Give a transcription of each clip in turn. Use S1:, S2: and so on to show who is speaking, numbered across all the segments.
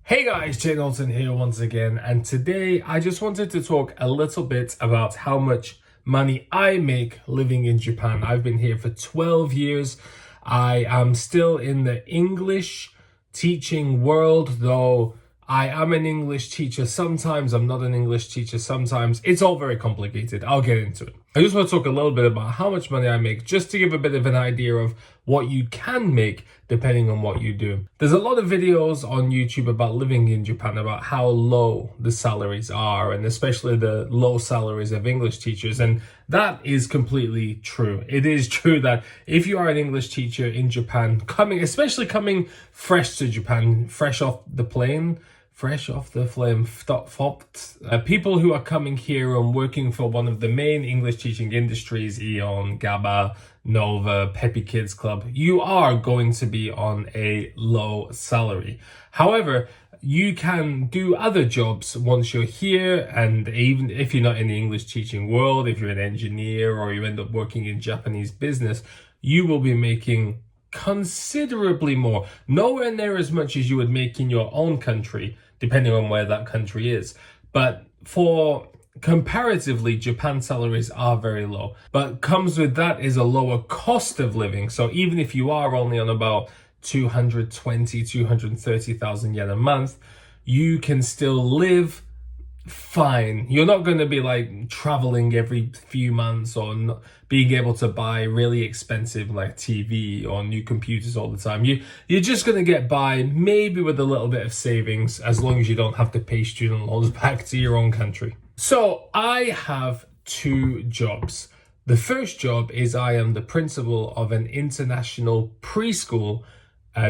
S1: Hey guys, Jay Dalton here once again, and today I just wanted to talk a little bit about how much money I make living in Japan. I've been here for 12 years. I am still in the English teaching world, though I am an English teacher. Sometimes I'm not an English teacher. Sometimes it's all very complicated. I'll get into it. I just want to talk a little bit about how much money I make, just to give a bit of an idea of what you can make depending on what you do. There's a lot of videos on YouTube about living in Japan, about how low the salaries are, and especially the low salaries of English teachers. And that is completely true. It is true that if you are an English teacher in Japan, especially coming fresh to Japan, fresh off the flame, people who are coming here and working for one of the main English teaching industries, Aeon, GABA, Nova, Peppy Kids Club, you are going to be on a low salary. However, you can do other jobs once you're here, and even if you're not in the English teaching world, if you're an engineer or you end up working in Japanese business, you will be making considerably more. Nowhere near as much as you would make in your own country, depending on where that country is. But for comparatively, Japan salaries are very low. But comes with that is a lower cost of living. So even if you are only on about 230,000 yen a month, you can still live fine. You're not going to be like traveling every few months or not being able to buy really expensive like TV or new computers all the time. You're just going to get by maybe with a little bit of savings, as long as you don't have to pay student loans back to your own country. So I have two jobs. The first job is I am the principal of an international preschool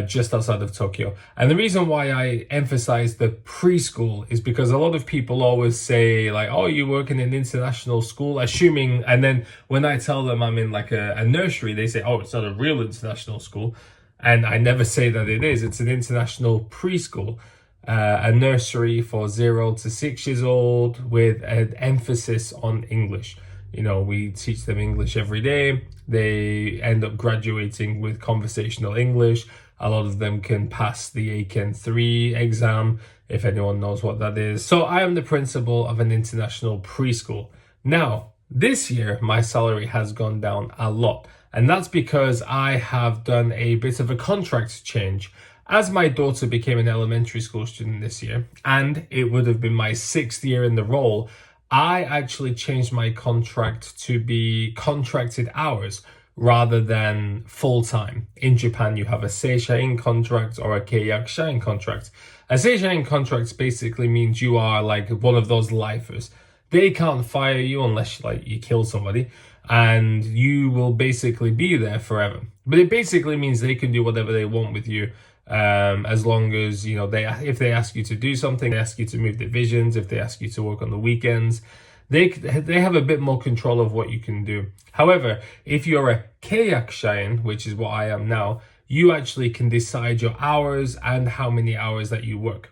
S1: just outside of Tokyo. And the reason why I emphasize the preschool is because a lot of people always say like, oh, you work in an international school, assuming, and then when I tell them I'm in like a nursery, they say, oh, it's not a real international school. And I never say that it is. It's an international preschool, a nursery for 0 to 6 years old with an emphasis on English. You know, we teach them English every day. They end up graduating with conversational English. A lot of them can pass the Eiken 3 exam, if anyone knows what that is. So I am the principal of an international preschool. Now, this year, my salary has gone down a lot. And that's because I have done a bit of a contract change. As my daughter became an elementary school student this year, and it would have been my 6th year in the role, I actually changed my contract to be contracted hours rather than full-time. In Japan, you have a seishain contract or a keiyakushain contract. A seishain contract basically means you are like one of those lifers. They can't fire you unless like you kill somebody, and you will basically be there forever. But it basically means they can do whatever they want with you, as long as, you know, if they ask you to do something, they ask you to move divisions, if they ask you to work on the weekends, they have a bit more control of what you can do. However, if you're a keiyakushain, which is what I am now, you actually can decide your hours and how many hours that you work.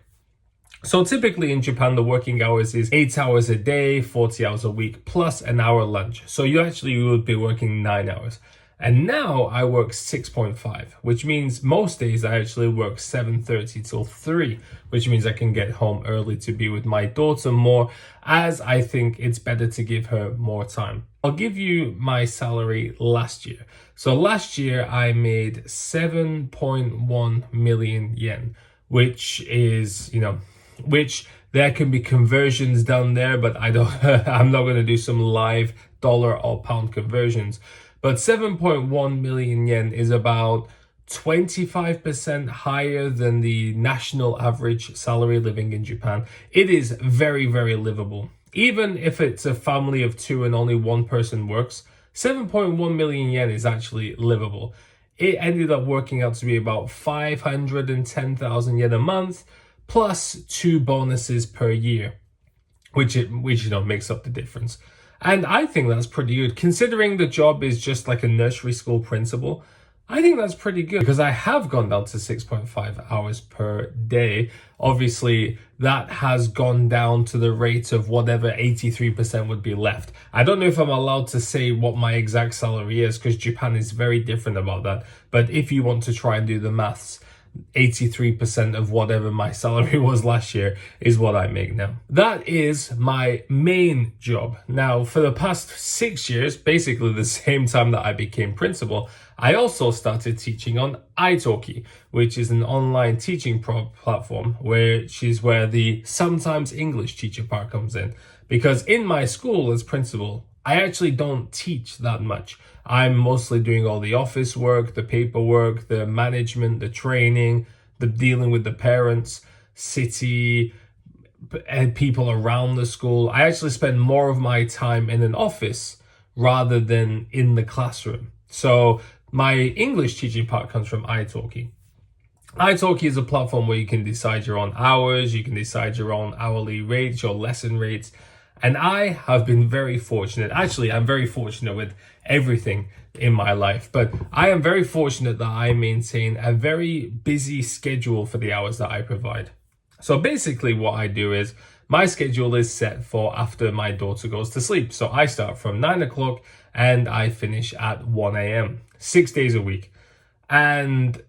S1: So typically in Japan, the working hours is 8 hours a day, 40 hours a week, plus an hour lunch. So you would be working 9 hours. And now I work 6.5, which means most days I actually work 7:30 till 3, which means I can get home early to be with my daughter more, as I think it's better to give her more time. I'll give you my salary last year. So last year I made 7.1 million yen, which is, which there can be conversions down there, but I'm not going to do some live dollar or pound conversions. But 7.1 million yen is about 25% higher than the national average salary living in Japan. It is very, very livable. Even if it's a family of 2 and only one person works, 7.1 million yen is actually livable. It ended up working out to be about 510,000 yen a month, plus 2 bonuses per year, which makes up the difference. And I think that's pretty good. Considering the job is just like a nursery school principal, I think that's pretty good, because I have gone down to 6.5 hours per day. Obviously, that has gone down to the rate of whatever 83% would be left. I don't know if I'm allowed to say what my exact salary is, because Japan is very different about that. But if you want to try and do the maths, 83% of whatever my salary was last year is what I make now. That is my main job. Now, for the past 6 years, basically the same time that I became principal, I also started teaching on italki, which is an online teaching platform, which is where the sometimes English teacher part comes in. Because in my school as principal, I actually don't teach that much. I'm mostly doing all the office work, the paperwork, the management, the training, the dealing with the parents, city, and people around the school. I actually spend more of my time in an office rather than in the classroom. So my English teaching part comes from italki. italki is a platform where you can decide your own hours, you can decide your own hourly rates, your lesson rates. And I have been very fortunate. Actually, I'm very fortunate with everything in my life, but I am very fortunate that I maintain a very busy schedule for the hours that I provide. So basically what I do is my schedule is set for after my daughter goes to sleep. So I start from 9 o'clock and I finish at 1 a.m., 6 days a week. And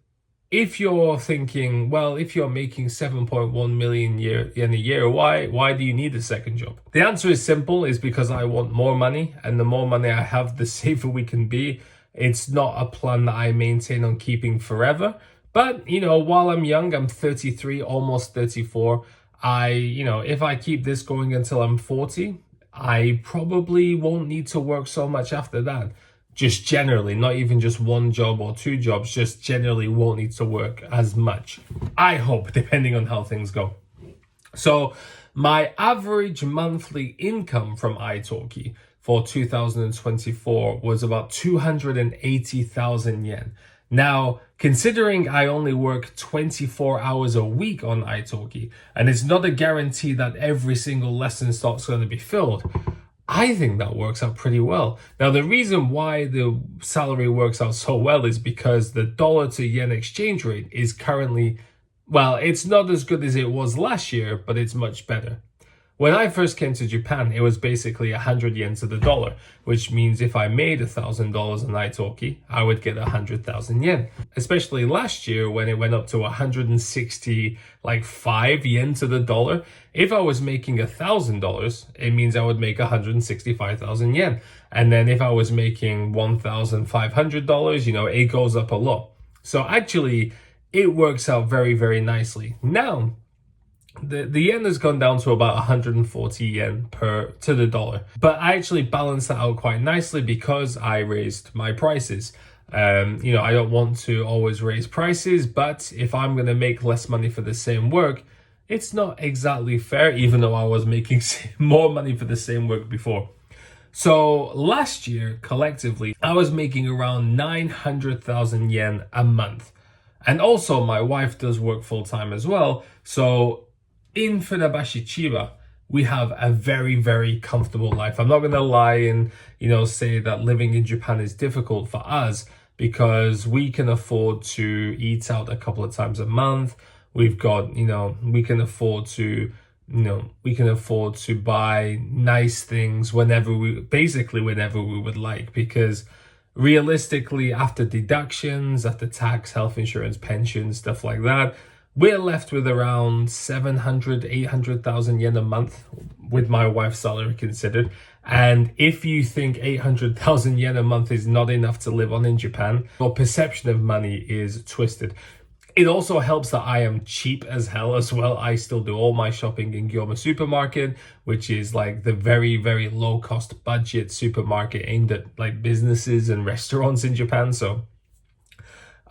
S1: if you're thinking, well, if you're making 7.1 million in a year, why do you need a second job? The answer is simple, is because I want more money, and the more money I have, the safer we can be. It's not a plan that I maintain on keeping forever. But, while I'm young, I'm 33, almost 34. If I keep this going until I'm 40, I probably won't need to work so much after that. Just generally, not even just one job or two jobs, just generally won't need to work as much. I hope, depending on how things go. So my average monthly income from italki for 2024 was about 280,000 yen. Now, considering I only work 24 hours a week on italki, and it's not a guarantee that every single lesson slot's going to be filled, I think that works out pretty well. Now, the reason why the salary works out so well is because the dollar to yen exchange rate is currently, well, it's not as good as it was last year, but it's much better. When I first came to Japan, it was basically 100 yen to the dollar, which means if I made $1,000 in italki, I would get 100,000 yen. Especially last year when it went up to 165 yen to the dollar. If I was making $1,000, it means I would make 165,000 yen. And then if I was making $1,500, it goes up a lot. So actually, it works out very, very nicely. Now, the yen has gone down to about 140 yen to the dollar. But I actually balanced that out quite nicely because I raised my prices. I don't want to always raise prices, but if I'm going to make less money for the same work, it's not exactly fair, even though I was making more money for the same work before. So last year, collectively, I was making around 900,000 yen a month. And also my wife does work full time as well. So in Funabashi, Chiba, we have a very, very comfortable life. I'm not going to lie and, say that living in Japan is difficult for us because we can afford to eat out a couple of times a month. We've got, we can afford to buy nice things whenever we would like, because realistically, after deductions, after tax, health insurance, pension, stuff like that, we're left with around 700, 800,000 yen a month with my wife's salary considered. And if you think 800,000 yen a month is not enough to live on in Japan, your perception of money is twisted. It also helps that I am cheap as hell as well. I still do all my shopping in Gyoma Supermarket, which is like the very, very low cost budget supermarket aimed at like businesses and restaurants in Japan. So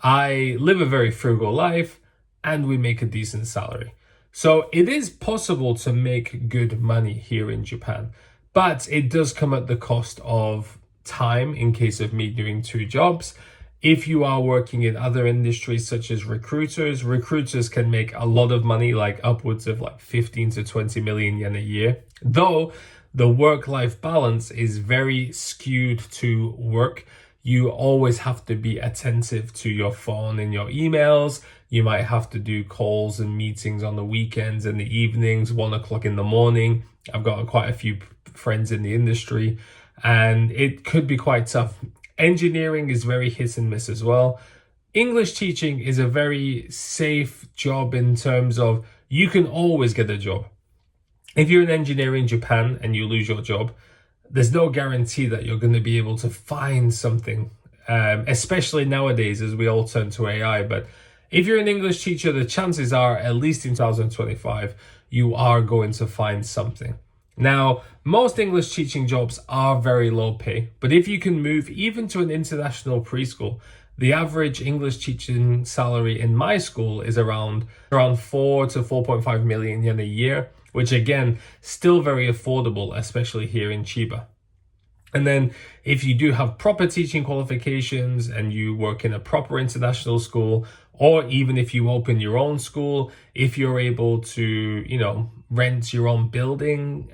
S1: I live a very frugal life and we make a decent salary. So it is possible to make good money here in Japan, but it does come at the cost of time in case of me doing two jobs. If you are working in other industries such as recruiters can make a lot of money, like upwards of like 15 to 20 million yen a year. Though the work-life balance is very skewed to work. You always have to be attentive to your phone and your emails. You might have to do calls and meetings on the weekends and the evenings, 1 o'clock in the morning. I've got quite a few friends in the industry and it could be quite tough. Engineering is very hit and miss as well. English teaching is a very safe job in terms of you can always get a job. If you're an engineer in Japan and you lose your job, there's no guarantee that you're going to be able to find something, especially nowadays as we all turn to AI. But if you're an English teacher, the chances are, at least in 2025, you are going to find something. Now, most English teaching jobs are very low pay, but if you can move even to an international preschool, the average English teaching salary in my school is around 4 to 4.5 million yen a year, which again, still very affordable, especially here in Chiba. And then if you do have proper teaching qualifications and you work in a proper international school, or even if you open your own school, if you're able to, rent your own building,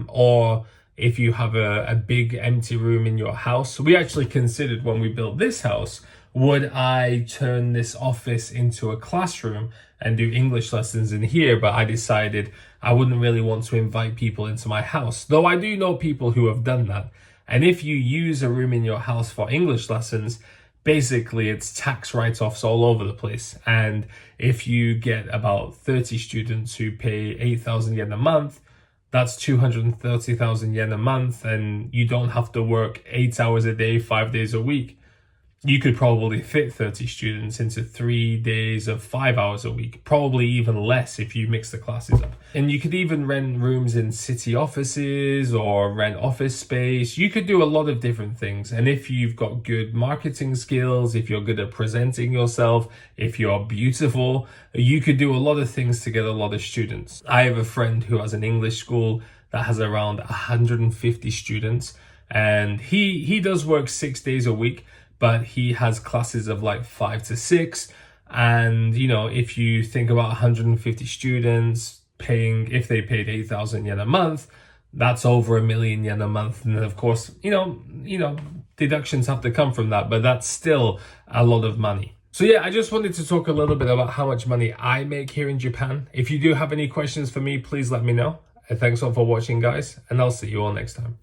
S1: or if you have a big empty room in your house. We actually considered when we built this house, would I turn this office into a classroom and do English lessons in here? But I decided I wouldn't really want to invite people into my house, though I do know people who have done that. And if you use a room in your house for English lessons, basically it's tax write-offs all over the place. And if you get about 30 students who pay 8,000 yen a month, that's 230,000 yen a month, and you don't have to work 8 hours a day, 5 days a week. You could probably fit 30 students into 3 days of 5 hours a week, probably even less if you mix the classes up. And you could even rent rooms in city offices or rent office space. You could do a lot of different things. And if you've got good marketing skills, if you're good at presenting yourself, if you're beautiful, you could do a lot of things to get a lot of students. I have a friend who has an English school that has around 150 students, and he does work 6 days a week, but he has classes of like 5 to 6. And, if you think about 150 students paying, if they paid 8,000 yen a month, that's over 1 million yen a month. And then of course, deductions have to come from that, but that's still a lot of money. So yeah, I just wanted to talk a little bit about how much money I make here in Japan. If you do have any questions for me, please let me know. And thanks all for watching, guys, and I'll see you all next time.